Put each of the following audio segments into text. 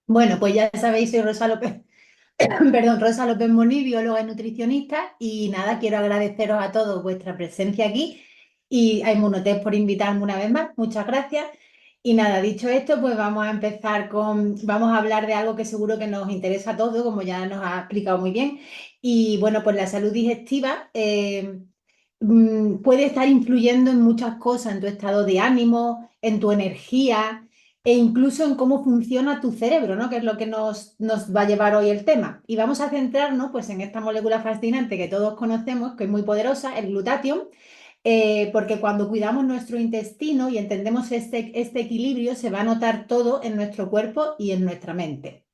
Bueno, pues ya sabéis, soy Rosa López, perdón, Rosa López Moni, bióloga y nutricionista, y nada, quiero agradeceros a todos vuestra presencia aquí y a Inmunotest por invitarme una vez más, muchas gracias. Y nada, dicho esto, pues vamos a empezar vamos a hablar de algo que seguro que nos interesa a todos, como ya nos ha explicado muy bien. Y bueno, pues la salud digestiva puede estar influyendo en muchas cosas, en tu estado de ánimo, en tu energía e incluso en cómo funciona tu cerebro, ¿no? Que es lo que nos va a llevar hoy el tema. Y vamos a centrarnos pues, en esta molécula fascinante que todos conocemos, que es muy poderosa, el glutatión, porque cuando cuidamos nuestro intestino y entendemos este equilibrio, se va a notar todo en nuestro cuerpo y en nuestra mente.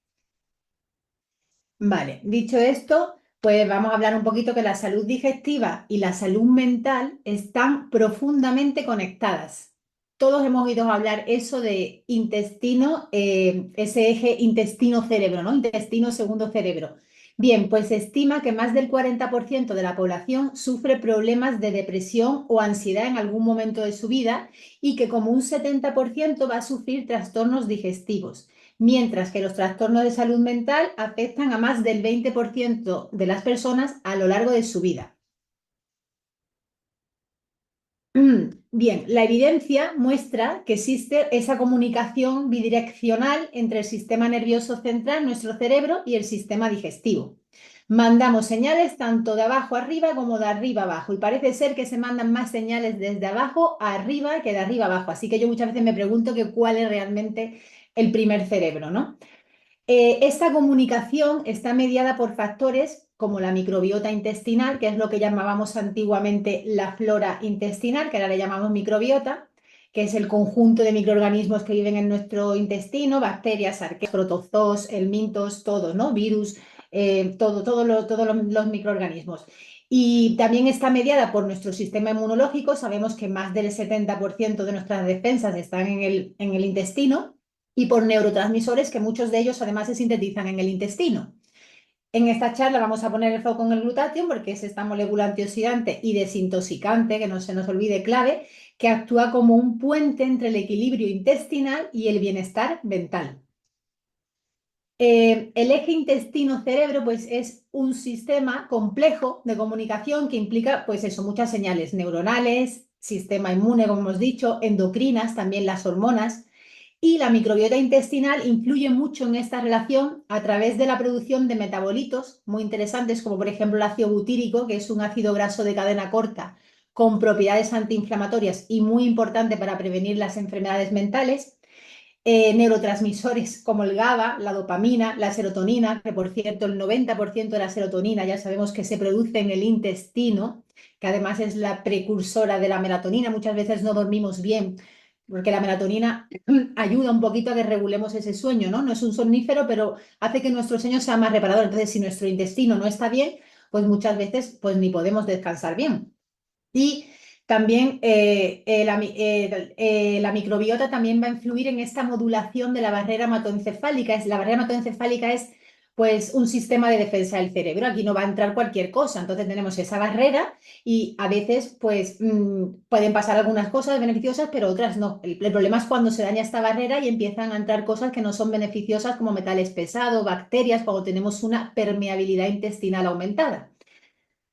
Vale, dicho esto, pues vamos a hablar un poquito que la salud digestiva y la salud mental están profundamente conectadas. Todos hemos oído hablar eso de intestino, ese eje intestino-cerebro, ¿no? Intestino segundo cerebro. Bien, pues se estima que más del 40% de la población sufre problemas de depresión o ansiedad en algún momento de su vida y que como un 70% va a sufrir trastornos digestivos, mientras que los trastornos de salud mental afectan a más del 20% de las personas a lo largo de su vida. Bien, la evidencia muestra que existe esa comunicación bidireccional entre el sistema nervioso central, nuestro cerebro, y el sistema digestivo. Mandamos señales tanto de abajo a arriba como de arriba a abajo, y parece ser que se mandan más señales desde abajo a arriba que de arriba a abajo. Así que yo muchas veces me pregunto que cuál es realmente el primer cerebro, ¿no? Esta comunicación está mediada por factores como la microbiota intestinal, que es lo que llamábamos antiguamente la flora intestinal, que ahora le llamamos microbiota, que es el conjunto de microorganismos que viven en nuestro intestino, bacterias, arqueas, protozoos, helmintos, todos, ¿no? Virus, todos los microorganismos. Y también está mediada por nuestro sistema inmunológico. Sabemos que más del 70% de nuestras defensas están en el intestino, y por neurotransmisores que muchos de ellos además se sintetizan en el intestino. En esta charla vamos a poner el foco en el glutatión porque es esta molécula antioxidante y desintoxicante, que no se nos olvide clave, que actúa como un puente entre el equilibrio intestinal y el bienestar mental. El eje intestino-cerebro pues, es un sistema complejo de comunicación que implica pues eso, muchas señales neuronales, sistema inmune, como hemos dicho, endocrinas, también las hormonas. Y la microbiota intestinal influye mucho en esta relación a través de la producción de metabolitos muy interesantes, como por ejemplo el ácido butírico, que es un ácido graso de cadena corta con propiedades antiinflamatorias y muy importante para prevenir las enfermedades mentales. Neurotransmisores como el GABA, la dopamina, la serotonina, que por cierto el 90% de la serotonina ya sabemos que se produce en el intestino, que además es la precursora de la melatonina. Muchas veces no dormimos bien porque la melatonina ayuda un poquito a que regulemos ese sueño, ¿no? No es un somnífero, pero hace que nuestro sueño sea más reparador. Entonces, si nuestro intestino no está bien, pues muchas veces pues ni podemos descansar bien. Y también la microbiota también va a influir en esta modulación de la barrera hematoencefálica. La barrera hematoencefálica es pues un sistema de defensa del cerebro. Aquí no va a entrar cualquier cosa. Entonces tenemos esa barrera y a veces pues pueden pasar algunas cosas beneficiosas, pero otras no. El problema es cuando se daña esta barrera y empiezan a entrar cosas que no son beneficiosas como metales pesados, bacterias, cuando tenemos una permeabilidad intestinal aumentada.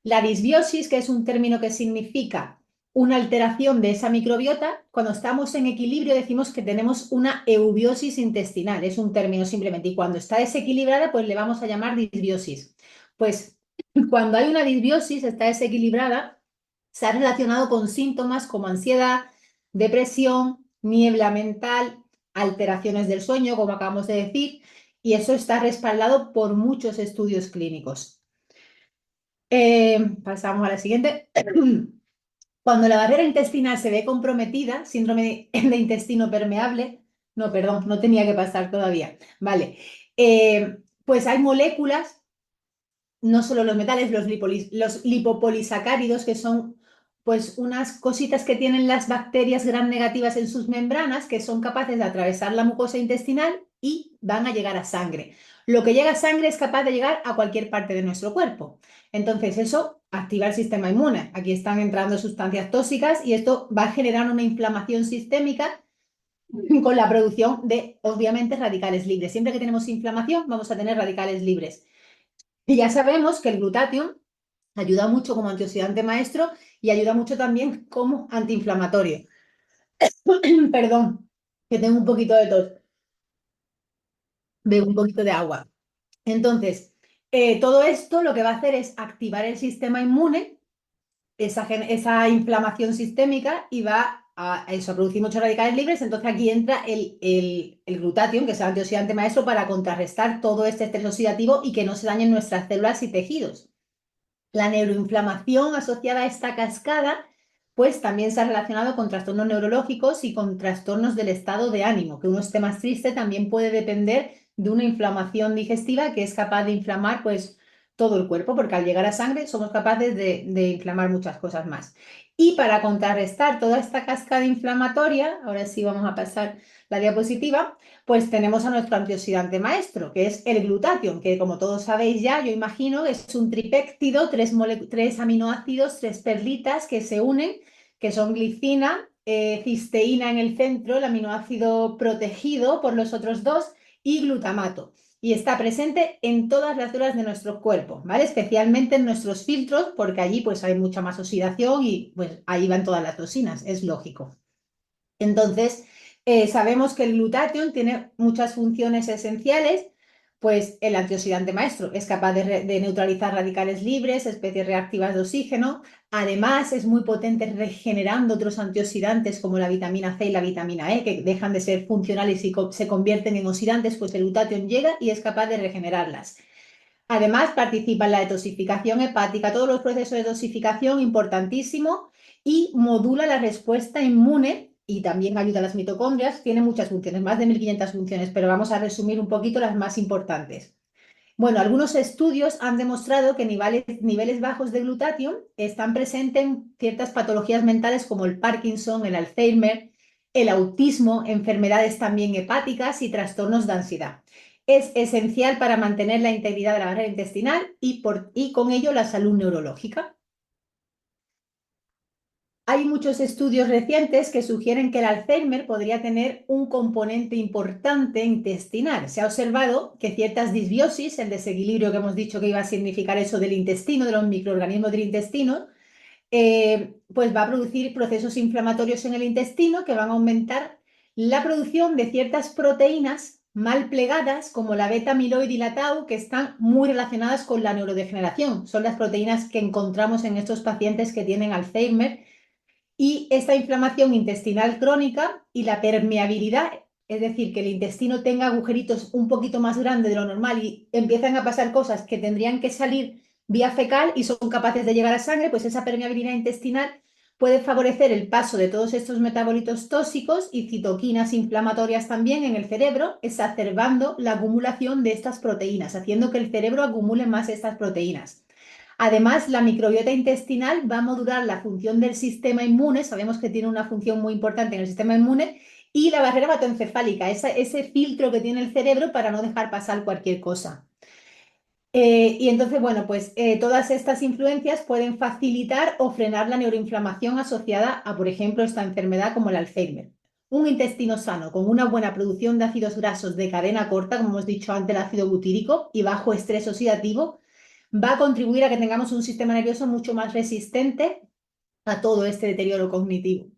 La disbiosis, que es un término que significa una alteración de esa microbiota, cuando estamos en equilibrio decimos que tenemos una eubiosis intestinal, es un término simplemente, y cuando está desequilibrada, pues le vamos a llamar disbiosis. Pues cuando hay una disbiosis, está desequilibrada, se ha relacionado con síntomas como ansiedad, depresión, niebla mental, alteraciones del sueño, como acabamos de decir, y eso está respaldado por muchos estudios clínicos. Pasamos a la siguiente. Cuando la barrera intestinal se ve comprometida, síndrome de intestino permeable, no, perdón, no tenía que pasar todavía, vale, pues hay moléculas, no solo los metales, los lipopolisacáridos, que son pues unas cositas que tienen las bacterias gram negativas en sus membranas, que son capaces de atravesar la mucosa intestinal y van a llegar a sangre. Lo que llega a sangre es capaz de llegar a cualquier parte de nuestro cuerpo. Entonces eso activa el sistema inmune. Aquí están entrando sustancias tóxicas y esto va a generar una inflamación sistémica con la producción de, obviamente, radicales libres. Siempre que tenemos inflamación, vamos a tener radicales libres. Y ya sabemos que el glutatión ayuda mucho como antioxidante maestro y ayuda mucho también como antiinflamatorio. Perdón, que tengo un poquito de tos. Bebo un poquito de agua. Entonces, todo esto lo que va a hacer es activar el sistema inmune, esa inflamación sistémica, y va a eso, a producir muchos radicales libres. Entonces aquí entra el glutatión, que es el antioxidante maestro, para contrarrestar todo este estrés oxidativo y que no se dañen nuestras células y tejidos. La neuroinflamación asociada a esta cascada, pues también se ha relacionado con trastornos neurológicos y con trastornos del estado de ánimo. Que uno esté más triste también puede depender de una inflamación digestiva que es capaz de inflamar, pues, todo el cuerpo, porque al llegar a sangre somos capaces de inflamar muchas cosas más. Y para contrarrestar toda esta cascada inflamatoria, ahora sí vamos a pasar la diapositiva, pues tenemos a nuestro antioxidante maestro, que es el glutatión, que como todos sabéis ya, yo imagino, es un tripéptido, tres aminoácidos, tres perlitas que se unen, que son glicina, cisteína en el centro, el aminoácido protegido por los otros dos, y glutamato. Y está presente en todas las células de nuestro cuerpo, ¿vale? Especialmente en nuestros filtros, porque allí pues hay mucha más oxidación y pues ahí van todas las toxinas, es lógico. Entonces, sabemos que el glutatión tiene muchas funciones esenciales, pues el antioxidante maestro es capaz de neutralizar radicales libres, especies reactivas de oxígeno. Además, es muy potente regenerando otros antioxidantes como la vitamina C y la vitamina E, que dejan de ser funcionales y se convierten en oxidantes, pues el glutatión llega y es capaz de regenerarlas. Además, participa en la detoxificación hepática, todos los procesos de detoxificación, importantísimo, y modula la respuesta inmune y también ayuda a las mitocondrias. Tiene muchas funciones, más de 1500 funciones, pero vamos a resumir un poquito las más importantes. Bueno, algunos estudios han demostrado que niveles bajos de glutatión están presentes en ciertas patologías mentales como el Parkinson, el Alzheimer, el autismo, enfermedades también hepáticas y trastornos de ansiedad. Es esencial para mantener la integridad de la barrera intestinal y con ello la salud neurológica. Hay muchos estudios recientes que sugieren que el Alzheimer podría tener un componente importante intestinal. Se ha observado que ciertas disbiosis, el desequilibrio que hemos dicho que iba a significar eso del intestino, de los microorganismos del intestino, pues va a producir procesos inflamatorios en el intestino que van a aumentar la producción de ciertas proteínas mal plegadas, como la beta-amiloide y la tau, que están muy relacionadas con la neurodegeneración. Son las proteínas que encontramos en estos pacientes que tienen Alzheimer. Y esta inflamación intestinal crónica y la permeabilidad, es decir, que el intestino tenga agujeritos un poquito más grandes de lo normal y empiezan a pasar cosas que tendrían que salir vía fecal y son capaces de llegar a sangre, pues esa permeabilidad intestinal puede favorecer el paso de todos estos metabolitos tóxicos y citoquinas inflamatorias también en el cerebro, exacerbando la acumulación de estas proteínas, haciendo que el cerebro acumule más estas proteínas. Además, la microbiota intestinal va a modular la función del sistema inmune, sabemos que tiene una función muy importante en el sistema inmune, y la barrera hematoencefálica, ese filtro que tiene el cerebro para no dejar pasar cualquier cosa. Y entonces, bueno, pues todas estas influencias pueden facilitar o frenar la neuroinflamación asociada a, por ejemplo, esta enfermedad como el Alzheimer. Un intestino sano con una buena producción de ácidos grasos de cadena corta, como hemos dicho antes, el ácido butírico, y bajo estrés oxidativo, va a contribuir a que tengamos un sistema nervioso mucho más resistente a todo este deterioro cognitivo.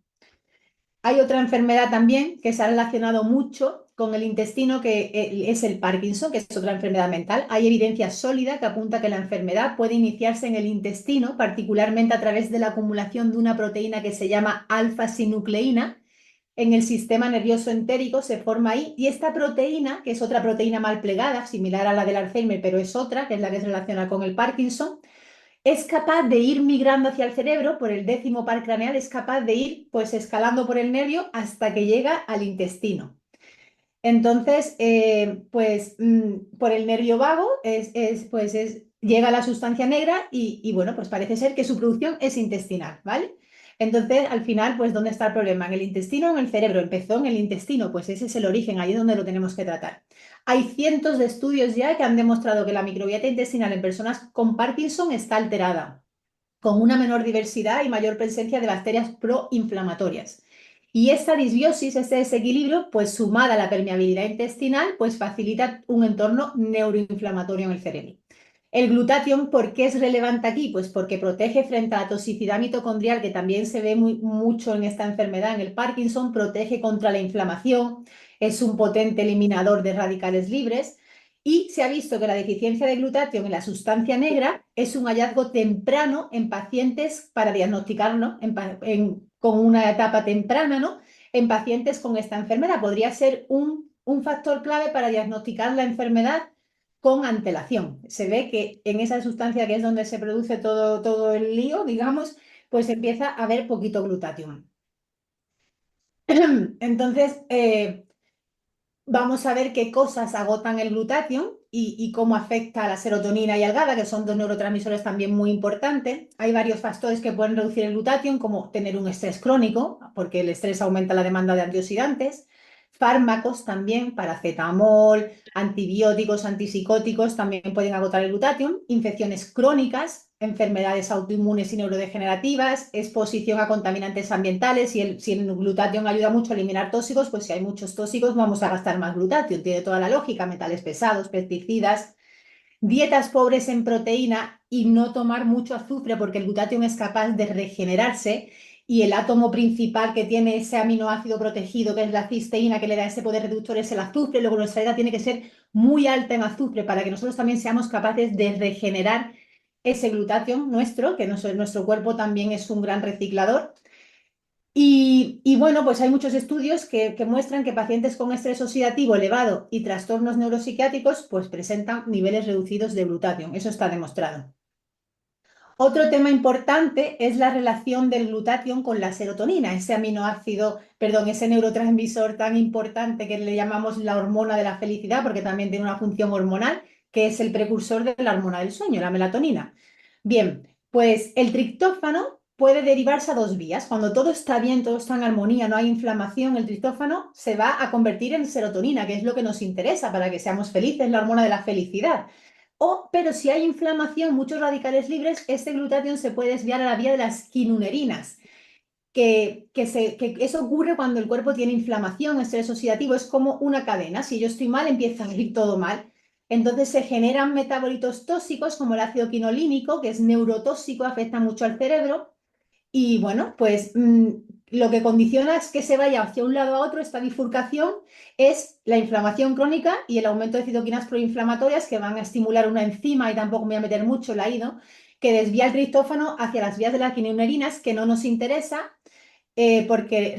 Hay otra enfermedad también que se ha relacionado mucho con el intestino, que es el Parkinson, que es otra enfermedad mental. Hay evidencia sólida que apunta que la enfermedad puede iniciarse en el intestino, particularmente a través de la acumulación de una proteína que se llama alfa-sinucleína. En el sistema nervioso entérico se forma ahí, y esta proteína, que es otra proteína mal plegada, similar a la del Alzheimer, pero es otra, que es la que se relaciona con el Parkinson, es capaz de ir migrando hacia el cerebro por el décimo par craneal, es capaz de ir pues escalando por el nervio hasta que llega al intestino. Entonces, por el nervio vago llega la sustancia negra y, bueno, pues parece ser que su producción es intestinal, ¿vale? Entonces, al final, pues, ¿dónde está el problema? ¿En el intestino o en el cerebro? Empezó en el intestino, pues ese es el origen, ahí es donde lo tenemos que tratar. Hay cientos de estudios ya que han demostrado que la microbiota intestinal en personas con Parkinson está alterada, con una menor diversidad y mayor presencia de bacterias proinflamatorias. Y esta disbiosis, este desequilibrio, pues sumada a la permeabilidad intestinal, pues facilita un entorno neuroinflamatorio en el cerebro. El glutatión, ¿por qué es relevante aquí? Pues porque protege frente a la toxicidad mitocondrial, que también se ve mucho en esta enfermedad, en el Parkinson, protege contra la inflamación, es un potente eliminador de radicales libres y se ha visto que la deficiencia de glutatión en la sustancia negra es un hallazgo temprano en pacientes para diagnosticarlo con una etapa temprana, ¿no? En pacientes con esta enfermedad. Podría ser un factor clave para diagnosticar la enfermedad con antelación. Se ve que en esa sustancia que es donde se produce todo el lío, digamos, pues empieza a haber poquito glutatión. Entonces, vamos a ver qué cosas agotan el glutatión y cómo afecta a la serotonina y al GABA, que son dos neurotransmisores también muy importantes. Hay varios factores que pueden reducir el glutatión, como tener un estrés crónico, porque el estrés aumenta la demanda de antioxidantes. Fármacos también, paracetamol, antibióticos, antipsicóticos, también pueden agotar el glutatión. Infecciones crónicas, enfermedades autoinmunes y neurodegenerativas, exposición a contaminantes ambientales. Si el glutatión ayuda mucho a eliminar tóxicos, pues si hay muchos tóxicos vamos a gastar más glutatión. Tiene toda la lógica, metales pesados, pesticidas. Dietas pobres en proteína y no tomar mucho azufre porque el glutatión es capaz de regenerarse y el átomo principal que tiene ese aminoácido protegido, que es la cisteína, que le da ese poder reductor, es el azufre. Luego nuestra dieta tiene que ser muy alta en azufre para que nosotros también seamos capaces de regenerar ese glutatión nuestro, que nuestro cuerpo también es un gran reciclador. Bueno, pues hay muchos estudios que muestran que pacientes con estrés oxidativo elevado y trastornos neuropsiquiátricos pues presentan niveles reducidos de glutatión. Eso está demostrado. Otro tema importante es la relación del glutatión con la serotonina, ese aminoácido, perdón, ese neurotransmisor tan importante que le llamamos la hormona de la felicidad, porque también tiene una función hormonal, que es el precursor de la hormona del sueño, la melatonina. Bien, pues el triptófano puede derivarse a dos vías. Cuando todo está bien, todo está en armonía, no hay inflamación, el triptófano se va a convertir en serotonina, que es lo que nos interesa para que seamos felices, la hormona de la felicidad. Pero si hay inflamación, muchos radicales libres, este glutatión se puede desviar a la vía de las quinunerinas, que eso ocurre cuando el cuerpo tiene inflamación, estrés oxidativo, es como una cadena. Si yo estoy mal, empieza a ir todo mal. Entonces se generan metabolitos tóxicos como el ácido quinolínico, que es neurotóxico, afecta mucho al cerebro y bueno, pues lo que condiciona es que se vaya hacia un lado a otro, esta bifurcación, es la inflamación crónica y el aumento de citoquinas proinflamatorias que van a estimular una enzima, y tampoco me voy a meter mucho la IDO, que desvía el triptófano hacia las vías de las quinunerinas, que no nos interesa, porque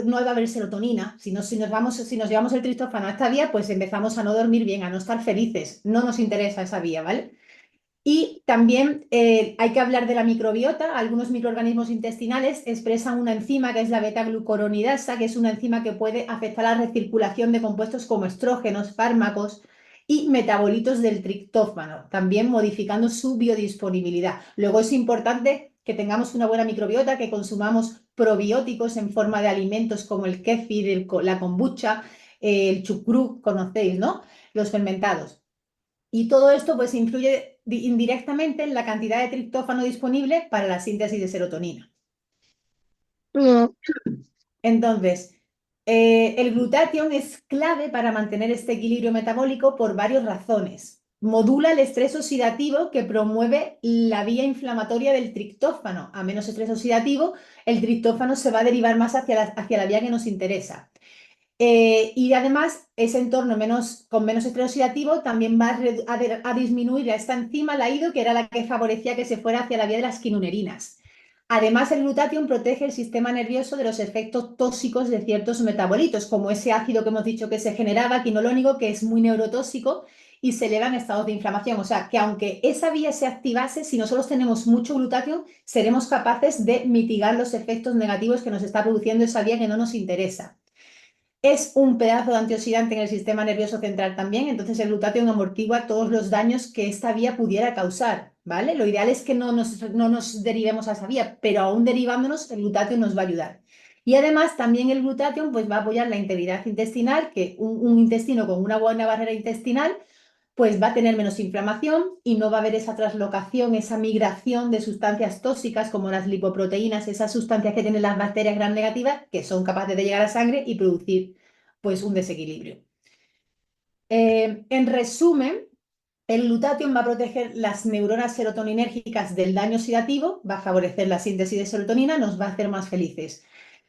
no va a haber serotonina. Si nos llevamos el triptófano a esta vía, pues empezamos a no dormir bien, a no estar felices. No nos interesa esa vía, ¿vale? Y también hay que hablar de la microbiota. Algunos microorganismos intestinales expresan una enzima que es la beta-glucuronidasa, que es una enzima que puede afectar la recirculación de compuestos como estrógenos, fármacos y metabolitos del triptófano, también modificando su biodisponibilidad. Luego es importante que tengamos una buena microbiota, que consumamos probióticos en forma de alimentos como el kéfir, la kombucha, el chucrú, conocéis, ¿no? Los fermentados. Y todo esto pues influye indirectamente en la cantidad de triptófano disponible para la síntesis de serotonina. No. Entonces, el glutatión es clave para mantener este equilibrio metabólico por varias razones. Modula el estrés oxidativo que promueve la vía inflamatoria del triptófano. A menos estrés oxidativo, el triptófano se va a derivar más hacia la vía que nos interesa. Y además, ese entorno con menos estrés oxidativo también va a disminuir a esta enzima, la IDO, que era la que favorecía que se fuera hacia la vía de las quinunerinas. Además, el glutatión protege el sistema nervioso de los efectos tóxicos de ciertos metabolitos, como ese ácido que hemos dicho que se generaba, quinoloónico, que es muy neurotóxico y se eleva en estados de inflamación. O sea, que aunque esa vía se activase, si nosotros tenemos mucho glutatión, seremos capaces de mitigar los efectos negativos que nos está produciendo esa vía que no nos interesa. Es un pedazo de antioxidante en el sistema nervioso central también, entonces el glutatión amortigua todos los daños que esta vía pudiera causar, ¿vale? Lo ideal es que no nos derivemos a esa vía, pero aún derivándonos, el glutatión nos va a ayudar. Y además también el glutatión pues, va a apoyar la integridad intestinal, que un intestino con una buena barrera intestinal pues va a tener menos inflamación y no va a haber esa traslocación, esa migración de sustancias tóxicas como las lipoproteínas, esas sustancias que tienen las bacterias gram negativas que son capaces de llegar a sangre y producir pues un desequilibrio. En resumen, el glutatión va a proteger las neuronas serotoninérgicas del daño oxidativo, va a favorecer la síntesis de serotonina, nos va a hacer más felices.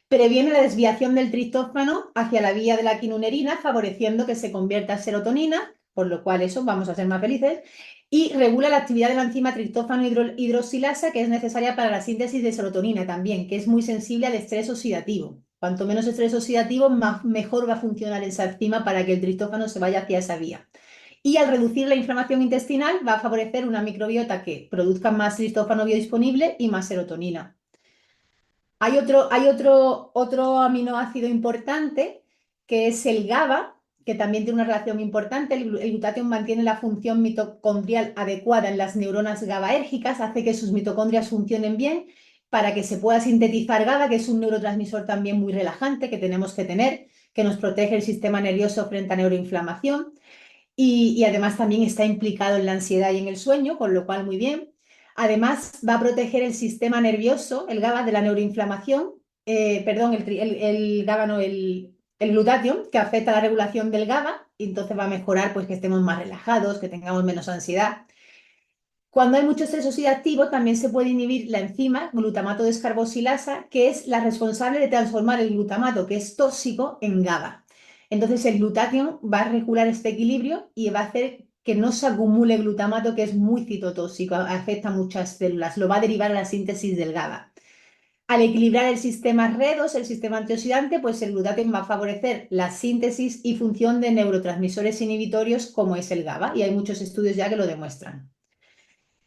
Previene la desviación del triptófano hacia la vía de la quinunerina, favoreciendo que se convierta en serotonina, por lo cual eso vamos a ser más felices. Y regula la actividad de la enzima triptófano hidroxilasa, que es necesaria para la síntesis de serotonina también, que es muy sensible al estrés oxidativo. Cuanto menos estrés oxidativo, mejor va a funcionar esa enzima para que el triptófano se vaya hacia esa vía. Y al reducir la inflamación intestinal, va a favorecer una microbiota que produzca más triptófano biodisponible y más serotonina. Hay otro aminoácido importante que es el GABA, que también tiene una relación importante. El glutatión mantiene la función mitocondrial adecuada en las neuronas GABAérgicas, hace que sus mitocondrias funcionen bien para que se pueda sintetizar GABA, que es un neurotransmisor también muy relajante que tenemos que tener, que nos protege el sistema nervioso frente a neuroinflamación y además también está implicado en la ansiedad y en el sueño, con lo cual muy bien. Además, va a proteger el sistema nervioso, el GABA, de la neuroinflamación, perdón, el GABA no, el glutatión, que afecta a la regulación del GABA, y entonces va a mejorar pues, que estemos más relajados, que tengamos menos ansiedad. Cuando hay mucho estrés oxidativo, también se puede inhibir la enzima glutamato descarboxilasa, que es la responsable de transformar el glutamato, que es tóxico, en GABA. Entonces, el glutatión va a regular este equilibrio y va a hacer que no se acumule glutamato, que es muy citotóxico, afecta a muchas células, lo va a derivar a la síntesis del GABA. Al equilibrar el sistema redox, el sistema antioxidante, pues el glutatión va a favorecer la síntesis y función de neurotransmisores inhibitorios como es el GABA, y hay muchos estudios ya que lo demuestran.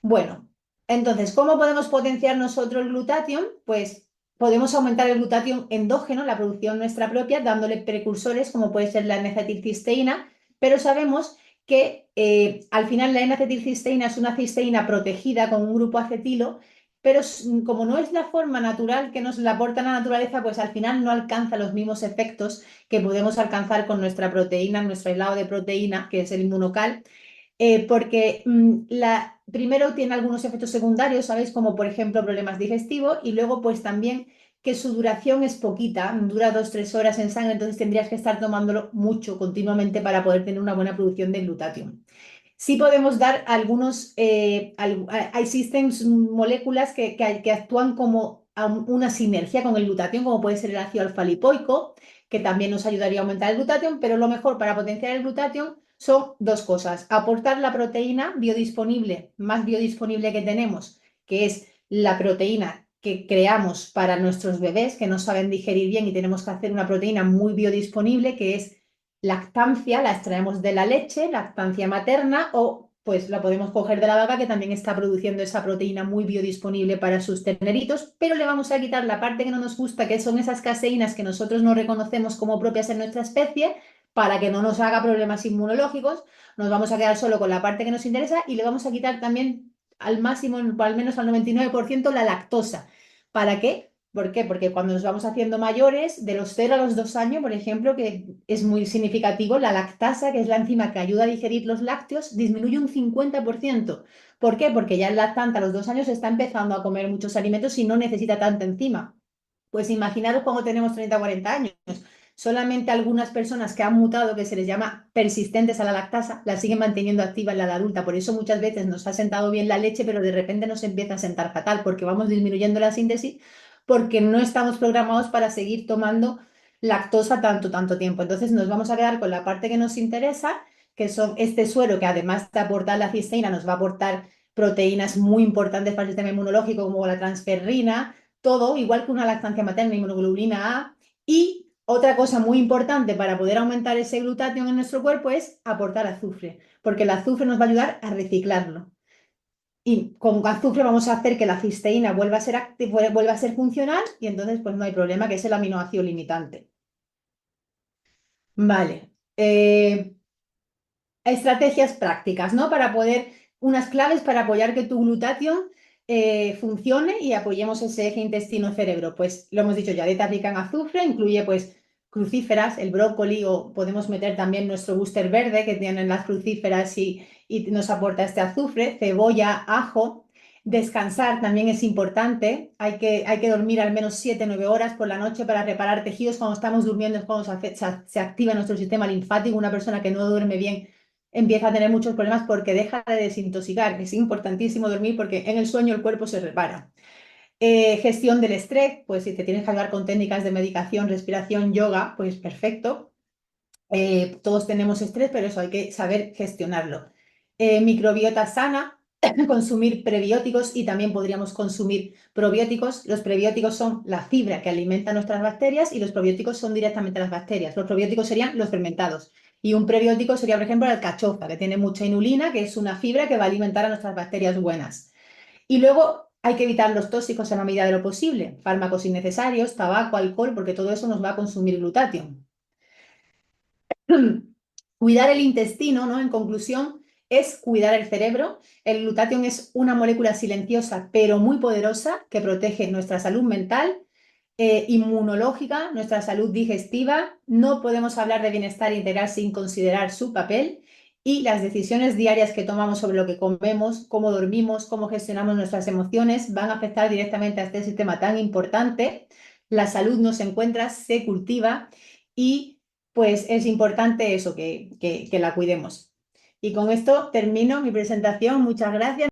Bueno, entonces, ¿cómo podemos potenciar nosotros el glutatión? Pues podemos aumentar el glutatión endógeno, la producción nuestra propia, dándole precursores como puede ser la N-acetilcisteína, pero sabemos que al final la N-acetilcisteína es una cisteína protegida con un grupo acetilo, pero como no es la forma natural que nos la aporta la naturaleza, pues al final no alcanza los mismos efectos que podemos alcanzar con nuestra proteína, nuestro aislado de proteína, que es el inmunocal, porque primero tiene algunos efectos secundarios, ¿sabéis? Como por ejemplo problemas digestivos y luego pues también que su duración es poquita, dura 2-3 horas en sangre, entonces tendrías que estar tomándolo mucho continuamente para poder tener una buena producción de glutatión. Sí podemos dar algunos, existen moléculas que actúan como una sinergia con el glutatión, como puede ser el ácido alfa-lipoico, que también nos ayudaría a aumentar el glutatión, pero lo mejor para potenciar el glutatión son dos cosas: aportar la proteína biodisponible, más biodisponible que tenemos, que es la proteína que creamos para nuestros bebés que no saben digerir bien y tenemos que hacer una proteína muy biodisponible, que es lactancia, la extraemos de la leche, lactancia materna, o pues la podemos coger de la vaca que también está produciendo esa proteína muy biodisponible para sus terneritos, pero le vamos a quitar la parte que no nos gusta, que son esas caseínas que nosotros no reconocemos como propias en nuestra especie, para que no nos haga problemas inmunológicos. Nos vamos a quedar solo con la parte que nos interesa y le vamos a quitar también al máximo, al menos al 99%, la lactosa. ¿Para qué? ¿Por qué? Porque cuando nos vamos haciendo mayores, de los 0 a los 2 años, por ejemplo, que es muy significativo, la lactasa, que es la enzima que ayuda a digerir los lácteos, disminuye un 50%. ¿Por qué? Porque ya el lactante a los 2 años está empezando a comer muchos alimentos y no necesita tanta enzima. Pues imaginaros cuando tenemos 30 o 40 años. Solamente algunas personas que han mutado, que se les llama persistentes a la lactasa, la siguen manteniendo activa en la edad adulta. Por eso muchas veces nos ha sentado bien la leche, pero de repente nos empieza a sentar fatal, porque vamos disminuyendo la síntesis, porque no estamos programados para seguir tomando lactosa tanto tiempo. Entonces nos vamos a quedar con la parte que nos interesa, que son este suero, que además de aportar la cisteína, nos va a aportar proteínas muy importantes para el sistema inmunológico, como la transferrina, todo, igual que una lactancia materna, inmunoglobulina A. Y otra cosa muy importante para poder aumentar ese glutatión en nuestro cuerpo es aportar azufre, porque el azufre nos va a ayudar a reciclarlo. Y con azufre vamos a hacer que la cisteína vuelva a ser, vuelva a ser funcional y entonces pues no hay problema, que es el aminoácido limitante. Vale. Estrategias prácticas, ¿no? Para poder, unas claves para apoyar que tu glutatión funcione y apoyemos ese eje intestino-cerebro. Pues lo hemos dicho ya, dieta rica en azufre, incluye pues crucíferas, el brócoli, o podemos meter también nuestro booster verde que tienen las crucíferas y nos aporta este azufre, cebolla, ajo. Descansar también es importante, hay que dormir al menos 7-9 horas por la noche para reparar tejidos. Cuando estamos durmiendo es cuando se activa nuestro sistema linfático. Una persona que no duerme bien empieza a tener muchos problemas porque deja de desintoxicar. Es importantísimo dormir porque en el sueño el cuerpo se repara. Gestión del estrés, pues si te tienes que ayudar con técnicas de medicación, respiración, yoga, pues perfecto. Todos tenemos estrés, pero eso hay que saber gestionarlo. Microbiota sana, consumir prebióticos y también podríamos consumir probióticos. Los prebióticos son la fibra que alimenta nuestras bacterias y los probióticos son directamente las bacterias. Los probióticos serían los fermentados. Y un prebiótico sería, por ejemplo, la alcachofa, que tiene mucha inulina, que es una fibra que va a alimentar a nuestras bacterias buenas. Y luego hay que evitar los tóxicos en la medida de lo posible, fármacos innecesarios, tabaco, alcohol, porque todo eso nos va a consumir glutatión. Cuidar el intestino, ¿no? En conclusión, es cuidar el cerebro. El glutatión es una molécula silenciosa, pero muy poderosa, que protege nuestra salud mental, inmunológica, nuestra salud digestiva. No podemos hablar de bienestar integral sin considerar su papel. Y las decisiones diarias que tomamos sobre lo que comemos, cómo dormimos, cómo gestionamos nuestras emociones, van a afectar directamente a este sistema tan importante. La salud no se encuentra, se cultiva y pues es importante eso, que la cuidemos. Y con esto termino mi presentación. Muchas gracias.